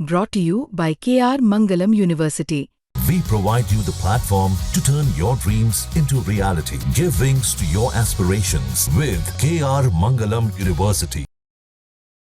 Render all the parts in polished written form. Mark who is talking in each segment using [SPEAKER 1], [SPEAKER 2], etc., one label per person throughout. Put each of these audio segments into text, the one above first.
[SPEAKER 1] Brought to you by KR Mangalam University.
[SPEAKER 2] We provide you the platform to turn your dreams into reality. Give wings to your aspirations with KR Mangalam University.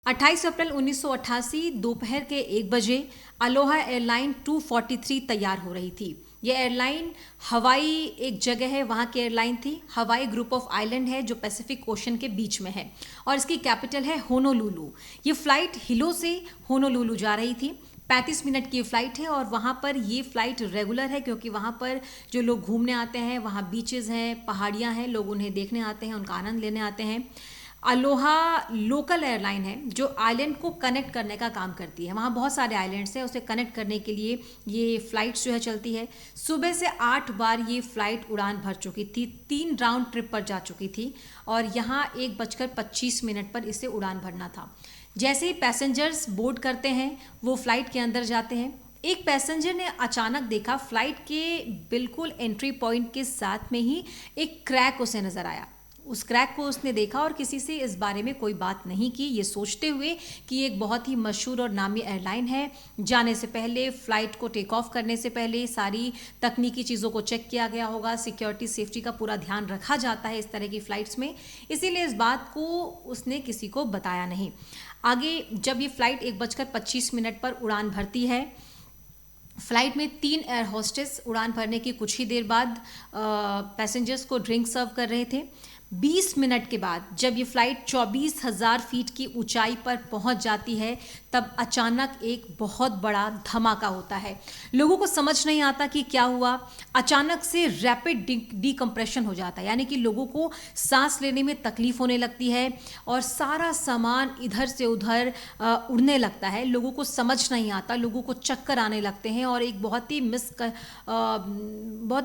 [SPEAKER 3] 28 अप्रैल 1988 दोपहर के 1 बजे Aloha airline 243 तैयार हो रही थी। यह airline हवाई एक जगह है, वहाँ की एयरलाइन थी। हवाई ग्रुप ऑफ आइलैंड है जो पैसिफिक ओशन के बीच में है और इसकी कैपिटल है होनोलुलु। ये फ्लाइट हिलो से होनोलुलु जा रही थी। 35 मिनट की फ़्लाइट है और वहाँ पर ये फ़्लाइट रेगुलर है क्योंकि वहाँ पर जो लोग घूमने आते हैं, वहाँ बीचेस हैं, पहाड़ियाँ हैं, लोग उन्हें देखने आते हैं, उनका आनंद लेने आते हैं। अलोहा लोकल एयरलाइन है जो आइलैंड को कनेक्ट करने का काम करती है। वहाँ बहुत सारे आइलैंड्स हैं, उसे कनेक्ट करने के लिए ये फ़्लाइट जो है चलती है। सुबह से 8 बार ये फ़्लाइट उड़ान भर चुकी थी, 3 राउंड ट्रिप पर जा चुकी थी और यहाँ 1:25 पर इसे उड़ान भरना था। जैसे ही पैसेंजर्स बोर्ड करते हैं वो फ़्लाइट के अंदर जाते हैं। एक पैसेंजर ने अचानक देखा फ़्लाइट के बिल्कुल एंट्री पॉइंट के साथ में ही एक क्रैक उसे नज़र आया। उस क्रैक को उसने देखा और किसी से इस बारे में कोई बात नहीं की, ये सोचते हुए कि एक बहुत ही मशहूर और नामी एयरलाइन है। जाने से पहले, फ़्लाइट को टेक ऑफ करने से पहले सारी तकनीकी चीज़ों को चेक किया गया होगा, सिक्योरिटी सेफ्टी का पूरा ध्यान रखा जाता है इस तरह की फ़्लाइट्स में, इसीलिए इस बात को उसने किसी को बताया नहीं। आगे जब ये फ़्लाइट 1:25 पर उड़ान भरती है, फ़्लाइट में 3 एयर होस्टेस उड़ान भरने की कुछ ही देर बाद पैसेंजर्स को ड्रिंक सर्व कर रहे थे। 20 मिनट के बाद जब ये फ़्लाइट 24,000 फीट की ऊंचाई पर पहुंच जाती है तब अचानक एक बहुत बड़ा धमाका होता है। लोगों को समझ नहीं आता कि क्या हुआ। अचानक से रैपिड डीकम्प्रेशन हो जाता है, यानी कि लोगों को सांस लेने में तकलीफ होने लगती है और सारा सामान इधर से उधर उड़ने लगता है। लोगों को समझ नहीं आता, लोगों को चक्कर आने लगते हैं और एक बहुत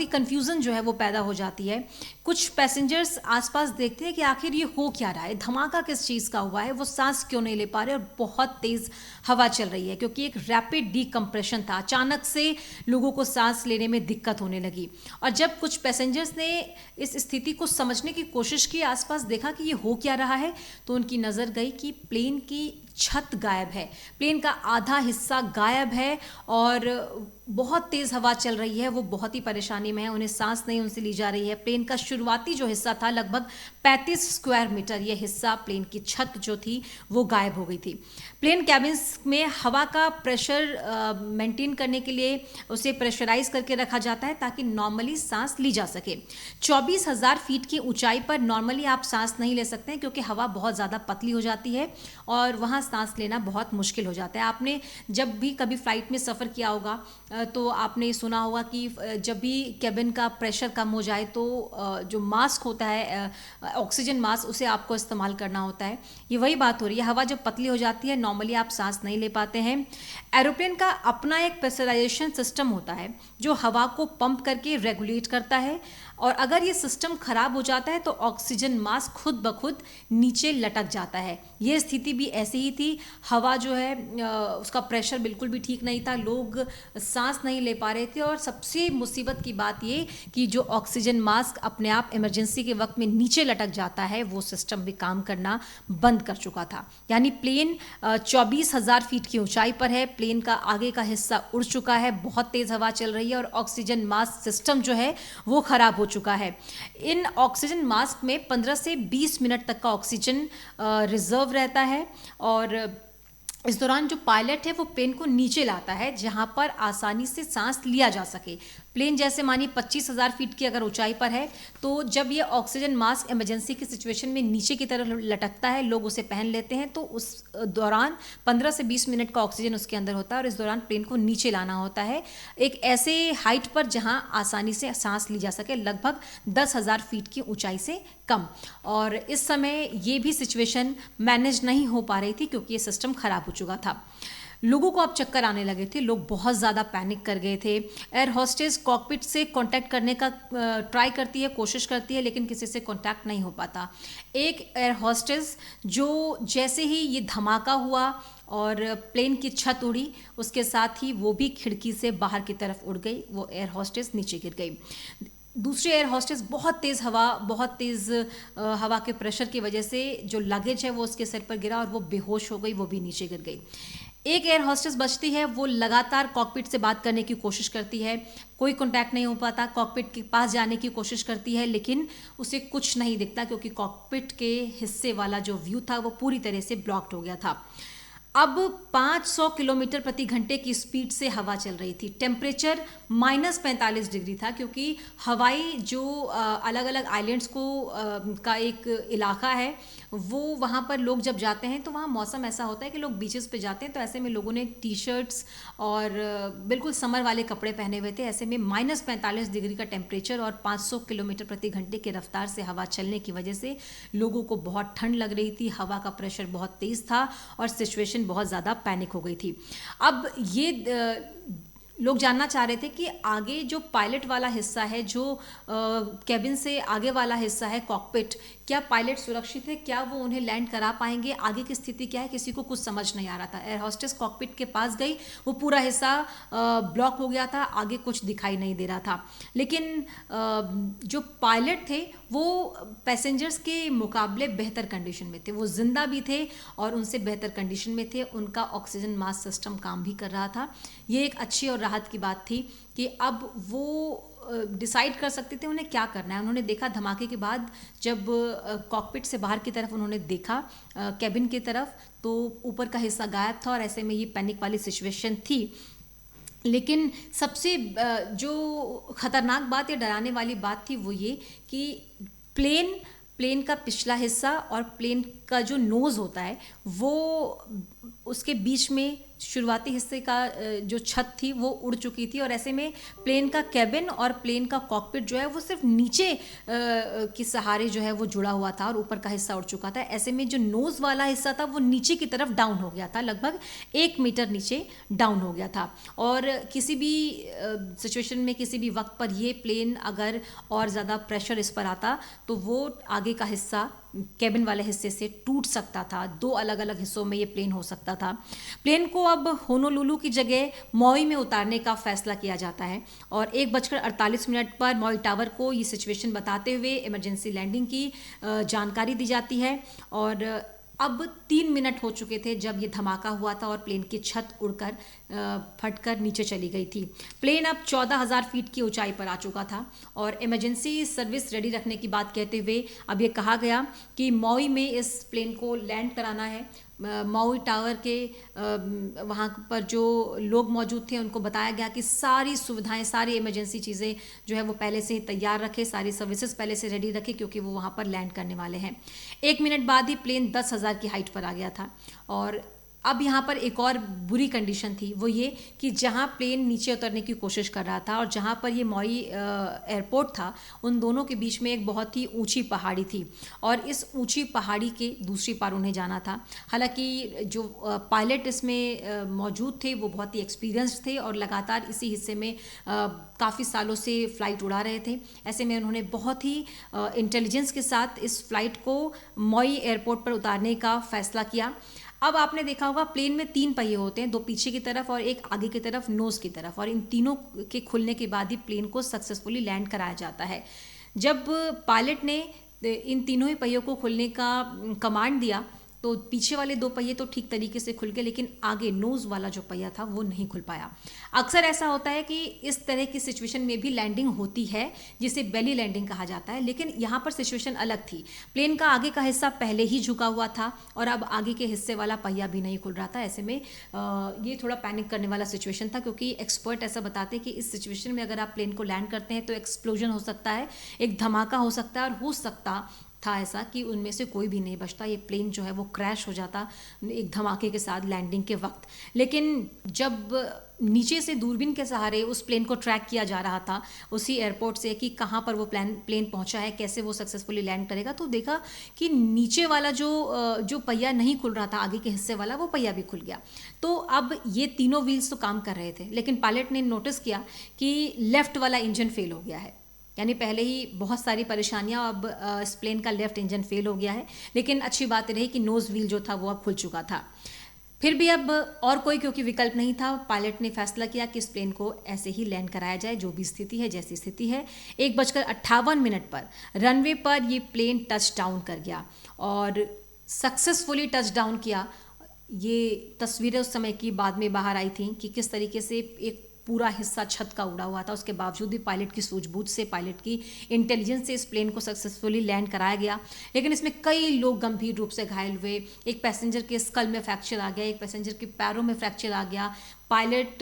[SPEAKER 3] ही कन्फ्यूज़न जो है वो पैदा हो जाती है। कुछ पैसेंजर्स आसपास देखते हैं कि आखिर ये हो क्या रहा है, धमाका किस चीज़ का हुआ है, वो सांस क्यों नहीं ले पा रहे और बहुत तेज़ हवा चल रही है क्योंकि एक रैपिड डीकम्प्रेशन था। अचानक से लोगों को सांस लेने में दिक्कत होने लगी और जब कुछ पैसेंजर्स ने इस स्थिति को समझने की कोशिश की, आसपास देखा कि ये हो क्या रहा है, तो उनकी नज़र गई कि प्लेन की छत गायब है, प्लेन का आधा हिस्सा गायब है और बहुत तेज़ हवा चल रही है। वो बहुत ही परेशानी में है, उन्हें सांस नहीं उनसे ली जा रही है। प्लेन का शुरुआती जो हिस्सा था लगभग 35 स्क्वायर मीटर, ये हिस्सा प्लेन की छत जो थी वो गायब हो गई थी। प्लेन कैबिन्स में हवा का प्रेशर मेंटेन करने के लिए उसे प्रेशराइज करके रखा जाता है ताकि नॉर्मली सांस ली जा सके। 24,000 फीट की ऊंचाई पर नॉर्मली आप सांस नहीं ले सकते हैं क्योंकि हवा बहुत ज़्यादा पतली हो जाती है और वहाँ सांस लेना बहुत मुश्किल हो जाता है। आपने जब भी कभी फ़्लाइट में सफ़र किया होगा तो आपने सुना होगा कि जब भी कैबिन का प्रेशर कम हो जाए तो जो मास्क होता है, ऑक्सीजन मास्क, उसे आपको इस्तेमाल करना होता है। ये वही बात हो रही है, हवा जब पतली हो जाती है नॉर्मली आप सांस नहीं ले पाते हैं। एरोप्लेन का अपना एक प्रेशराइजेशन सिस्टम होता है जो हवा को पंप करके रेगुलेट करता है और अगर ये सिस्टम ख़राब हो जाता है तो ऑक्सीजन मास्क खुद ब खुद नीचे लटक जाता है। ये स्थिति भी ऐसी ही थी। हवा जो है उसका प्रेशर बिल्कुल भी ठीक नहीं था, लोग सांस नहीं ले पा रहे थे और सबसे मुसीबत की बात ये कि जो ऑक्सीजन मास्क अपने आप इमरजेंसी के वक्त में नीचे लटक जाता है वो सिस्टम भी काम करना बंद कर चुका था। यानी प्लेन 24,000 फीट की ऊंचाई पर है, प्लेन का आगे का हिस्सा उड़ चुका है, बहुत तेज़ हवा चल रही है और ऑक्सीजन मास्क सिस्टम जो है वो ख़राब हो चुका है। इन ऑक्सीजन मास्क में 15 से 20 मिनट तक का ऑक्सीजन रिजर्व रहता है और इस दौरान जो पायलट है वो प्लेन को नीचे लाता है जहां पर आसानी से सांस लिया जा सके। प्लेन जैसे मानिए 25,000 फीट की अगर ऊंचाई पर है तो जब ये ऑक्सीजन मास्क इमरजेंसी की सिचुएशन में नीचे की तरफ लटकता है, लोग उसे पहन लेते हैं तो उस दौरान 15 से 20 मिनट का ऑक्सीजन उसके अंदर होता है और इस दौरान प्लेन को नीचे लाना होता है एक ऐसे हाइट पर जहां आसानी से सांस ली जा सके, लगभग 10,000 फीट की ऊंचाई से कम। और इस समय ये भी सिचुएशन मैनेज नहीं हो पा रही थी क्योंकि ये सिस्टम ख़राब हो चुका था। लोगों को अब चक्कर आने लगे थे, लोग बहुत ज़्यादा पैनिक कर गए थे। एयर होस्टेस कॉकपिट से कांटेक्ट करने का ट्राई करती है, कोशिश करती है, लेकिन किसी से कांटेक्ट नहीं हो पाता। एक एयर होस्टेस जो जैसे ही ये धमाका हुआ और प्लेन की छत उड़ी, उसके साथ ही वो भी खिड़की से बाहर की तरफ उड़ गई, वो एयर होस्टेस नीचे गिर गई। दूसरी एयर होस्टेस बहुत तेज़ हवा के प्रेशर की वजह से जो लगेज है वो उसके सर पर गिरा और वो बेहोश हो गई, वो भी नीचे गिर गई। एक एयर होस्टेस बचती है, वो लगातार कॉकपिट से बात करने की कोशिश करती है, कोई कांटेक्ट नहीं हो पाता, कॉकपिट के पास जाने की कोशिश करती है, लेकिन उसे कुछ नहीं दिखता क्योंकि कॉकपिट के हिस्से वाला जो व्यू था वो पूरी तरह से ब्लॉक्ड हो गया था। अब 500 किलोमीटर प्रति घंटे की स्पीड से हवा चल रही थी। टेम्परेचर -45 डिग्री था क्योंकि हवाई जो अलग अलग आइलैंड्स को का एक इलाका है, वो वहाँ पर लोग जब जाते हैं तो वहाँ मौसम ऐसा होता है कि लोग बीचेस पे जाते हैं, तो ऐसे में लोगों ने टी शर्ट्स और बिल्कुल समर वाले कपड़े पहने हुए थे। ऐसे में -45 डिग्री का टेम्परेचर और 500 किलोमीटर प्रति घंटे की रफ्तार से हवा चलने की वजह से लोगों को बहुत ठंड लग रही थी, हवा का प्रेशर बहुत तेज़ था और सिचुएशन बहुत ज़्यादा पैनिक हो गई थी। अब ये लोग जानना चाह रहे थे कि आगे जो पायलट वाला हिस्सा है, जो कैबिन से आगे वाला हिस्सा है कॉकपिट, क्या पायलट सुरक्षित है, क्या वो उन्हें लैंड करा पाएंगे, आगे की स्थिति क्या है, किसी को कुछ समझ नहीं आ रहा था। एयर होस्टेस कॉकपिट के पास गई, वो पूरा हिस्सा ब्लॉक हो गया था, आगे कुछ दिखाई नहीं दे रहा था। लेकिन जो पायलट थे वो पैसेंजर्स के मुकाबले बेहतर कंडीशन में थे, वो जिंदा भी थे और उनसे बेहतर कंडीशन में थे, उनका ऑक्सीजन मास्क सिस्टम काम भी कर रहा था। ये एक अच्छी और राहत की बात थी कि अब वो डिसाइड कर सकते थे उन्हें क्या करना है। उन्होंने देखा धमाके के बाद, जब कॉकपिट से बाहर की तरफ उन्होंने देखा कैबिन की तरफ, तो ऊपर का हिस्सा गायब था और ऐसे में ये पैनिक वाली सिचुएशन थी। लेकिन सबसे जो खतरनाक बात या डराने वाली बात थी वो ये कि प्लेन का पिछला हिस्सा और प्लेन का जो नोज़ होता है वो उसके बीच में शुरुआती हिस्से का जो छत थी वो उड़ चुकी थी और ऐसे में प्लेन का कैबिन और प्लेन का कॉकपिट जो है वो सिर्फ नीचे के सहारे जो है वो जुड़ा हुआ था और ऊपर का हिस्सा उड़ चुका था। ऐसे में जो नोज़ वाला हिस्सा था वो नीचे की तरफ डाउन हो गया था, लगभग 1 मीटर नीचे डाउन हो गया था। और किसी भी सिचुएशन में, किसी भी वक्त पर ये प्लेन अगर और ज़्यादा प्रेशर इस पर आता तो वो आगे का हिस्सा कैबिन वाले हिस्से से टूट सकता था। 2 अलग अलग हिस्सों में ये प्लेन हो सकता था। प्लेन को अब होनोलुलु की जगह मॉई में उतारने का फैसला किया जाता है और 1:48 पर मॉई टावर को ये सिचुएशन बताते हुए इमरजेंसी लैंडिंग की जानकारी दी जाती है। और अब 3 मिनट हो चुके थे जब ये धमाका हुआ था और प्लेन की छत उड़कर फटकर नीचे चली गई थी। प्लेन अब 14,000 फीट की ऊंचाई पर आ चुका था और इमरजेंसी सर्विस रेडी रखने की बात कहते हुए अब ये कहा गया कि मॉई में इस प्लेन को लैंड कराना है। मॉई टावर के वहाँ पर जो लोग मौजूद थे उनको बताया गया कि सारी सुविधाएं, सारी इमरजेंसी चीज़ें जो है वो पहले से ही तैयार रखें, सारी सर्विसेज पहले से रेडी रखें क्योंकि वो वहाँ पर लैंड करने वाले हैं। 1 मिनट बाद ही प्लेन 10,000 की हाइट पर आ गया था। और अब यहाँ पर एक और बुरी कंडीशन थी, वो ये कि जहाँ प्लेन नीचे उतरने की कोशिश कर रहा था और जहाँ पर ये मॉई एयरपोर्ट था, उन दोनों के बीच में एक बहुत ही ऊंची पहाड़ी थी और इस ऊंची पहाड़ी के दूसरी पार उन्हें जाना था। हालांकि जो पायलट इसमें मौजूद थे वो बहुत ही एक्सपीरियंस्ड थे और लगातार इसी हिस्से में काफ़ी सालों से फ़्लाइट उड़ा रहे थे। ऐसे में उन्होंने बहुत ही इंटेलिजेंस के साथ इस फ्लाइट को मॉई एयरपोर्ट पर उतारने का फैसला किया। अब आपने देखा होगा प्लेन में 3 पहिए होते हैं, 2 पीछे की तरफ और एक आगे की तरफ, नोज़ की तरफ, और इन तीनों के खुलने के बाद ही प्लेन को सक्सेसफुली लैंड कराया जाता है। जब पायलट ने इन तीनों ही पहियों को खुलने का कमांड दिया तो पीछे वाले 2 पहिए तो ठीक तरीके से खुल गए, लेकिन आगे नोज़ वाला जो पहिया था वो नहीं खुल पाया। अक्सर ऐसा होता है कि इस तरह की सिचुएशन में भी लैंडिंग होती है जिसे बेली लैंडिंग कहा जाता है, लेकिन यहाँ पर सिचुएशन अलग थी। प्लेन का आगे का हिस्सा पहले ही झुका हुआ था और अब आगे के हिस्से वाला पहिया भी नहीं खुल रहा था। ऐसे में ये थोड़ा पैनिक करने वाला सिचुएशन था क्योंकि एक्सपर्ट ऐसा बताते हैं कि इस सिचुएशन में अगर आप प्लेन को लैंड करते हैं तो एक्सप्लोजन हो सकता है, एक धमाका हो सकता है और हो सकता था ऐसा कि उनमें से कोई भी नहीं बचता, ये प्लेन जो है वो क्रैश हो जाता एक धमाके के साथ लैंडिंग के वक्त। लेकिन जब नीचे से दूरबीन के सहारे उस प्लेन को ट्रैक किया जा रहा था उसी एयरपोर्ट से कि कहाँ पर वो प्लेन पहुँचा है, कैसे वो सक्सेसफुली लैंड करेगा, तो देखा कि नीचे वाला जो पहिया नहीं खुल रहा था, आगे के हिस्से वाला, वो पहिया भी खुल गया। तो अब ये तीनों व्हील्स तो काम कर रहे थे, लेकिन पायलट ने नोटिस किया कि लेफ्ट वाला इंजन फेल हो गया है। यानी पहले ही बहुत सारी परेशानियां, अब इस प्लेन का लेफ्ट इंजन फेल हो गया है। लेकिन अच्छी बात रही कि नोज़ व्हील जो था वो अब खुल चुका था। फिर भी अब और कोई क्योंकि विकल्प नहीं था, पायलट ने फैसला किया कि इस प्लेन को ऐसे ही लैंड कराया जाए, जो भी स्थिति है, जैसी स्थिति है। 1:58 पर रनवे पर ये प्लेन टच डाउन कर गया और सक्सेसफुली टच डाउन किया। ये तस्वीरें उस समय की बाद में बाहर आई थी कि किस तरीके से एक पूरा हिस्सा छत का उड़ा हुआ था। उसके बावजूद भी पायलट की सूझबूझ से, पायलट की इंटेलिजेंस से इस प्लेन को सक्सेसफुली लैंड कराया गया। लेकिन इसमें कई लोग गंभीर रूप से घायल हुए। एक पैसेंजर के स्कल में फ्रैक्चर आ गया, एक पैसेंजर के पैरों में फ्रैक्चर आ गया। पायलट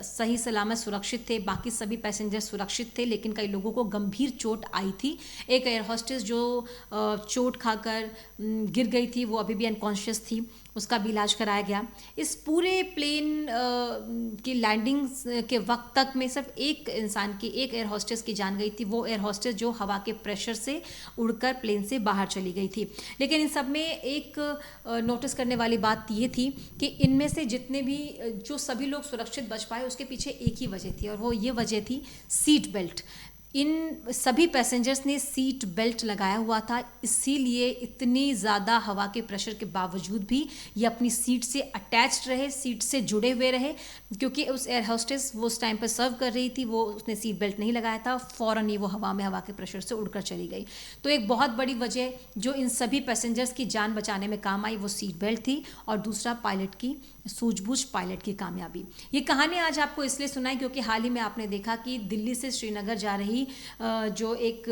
[SPEAKER 3] सही सलामत सुरक्षित थे, बाकी सभी पैसेंजर सुरक्षित थे, लेकिन कई लोगों को गंभीर चोट आई थी। एक एयर होस्टेस जो चोट खाकर गिर गई थी, वो अभी भी अनकॉन्शियस थी, उसका भी इलाज कराया गया। इस पूरे प्लेन की लैंडिंग के वक्त तक में सिर्फ एक इंसान की, एक एयर होस्टेस की जान गई थी। वो एयर होस्टेस जो हवा के प्रेशर से उड़कर प्लेन से बाहर चली गई थी। लेकिन इन सब में एक नोटिस करने वाली बात ये थी कि इनमें से जितने भी जो सभी लोग सुरक्षित बच पाए, उसके पीछे एक ही वजह थी, और वो ये वजह थी सीट बेल्ट। इन सभी पैसेंजर्स ने सीट बेल्ट लगाया हुआ था, इसीलिए इतनी ज़्यादा हवा के प्रेशर के बावजूद भी ये अपनी सीट से अटैच्ड रहे, सीट से जुड़े हुए रहे। क्योंकि उस एयर होस्टेस वो उस टाइम पर सर्व कर रही थी, वो उसने सीट बेल्ट नहीं लगाया था, फ़ौरन ही वो हवा के प्रेशर से उड़कर चली गई। तो एक बहुत बड़ी वजह जो इन सभी पैसेंजर्स की जान बचाने में काम आई, वो सीट बेल्ट थी, और दूसरा पायलट की सूझबूझ, पायलट की कामयाबी। ये कहानी आज आपको इसलिए सुनाई क्योंकि हाल ही में आपने देखा कि दिल्ली से श्रीनगर जा रही जो एक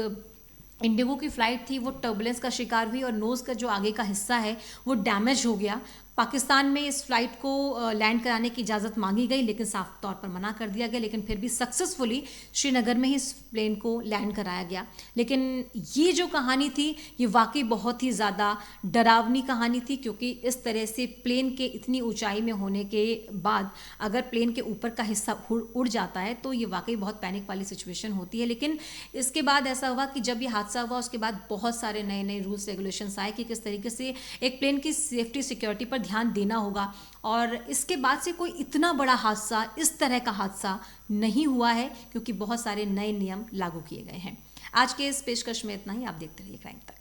[SPEAKER 3] इंडिगो की फ़्लाइट थी, वो टर्बुलेंस का शिकार हुई और नोज़ का जो आगे का हिस्सा है वो डैमेज हो गया। पाकिस्तान में इस फ्लाइट को लैंड कराने की इजाज़त मांगी गई, लेकिन साफ तौर पर मना कर दिया गया। लेकिन फिर भी सक्सेसफुली श्रीनगर में ही इस प्लेन को लैंड कराया गया। लेकिन ये जो कहानी थी, ये वाकई बहुत ही ज़्यादा डरावनी कहानी थी, क्योंकि इस तरह से प्लेन के इतनी ऊंचाई में होने के बाद अगर प्लेन के ऊपर का हिस्सा उड़ जाता है तो ये वाकई बहुत पैनिक वाली सिचुएशन होती है। लेकिन इसके बाद ऐसा हुआ कि जब ये हादसा हुआ, उसके बाद बहुत सारे नए नए रूल्स रेगुलेशंस आए कि किस तरीके से एक प्लेन की सेफ्टी सिक्योरिटी पर ध्यान देना होगा। और इसके बाद से कोई इतना बड़ा हादसा, इस तरह का हादसा नहीं हुआ है, क्योंकि बहुत सारे नए नियम लागू किए गए हैं। आज के इस पेशकश में इतना ही। आप देखते रहिए क्राइम तक।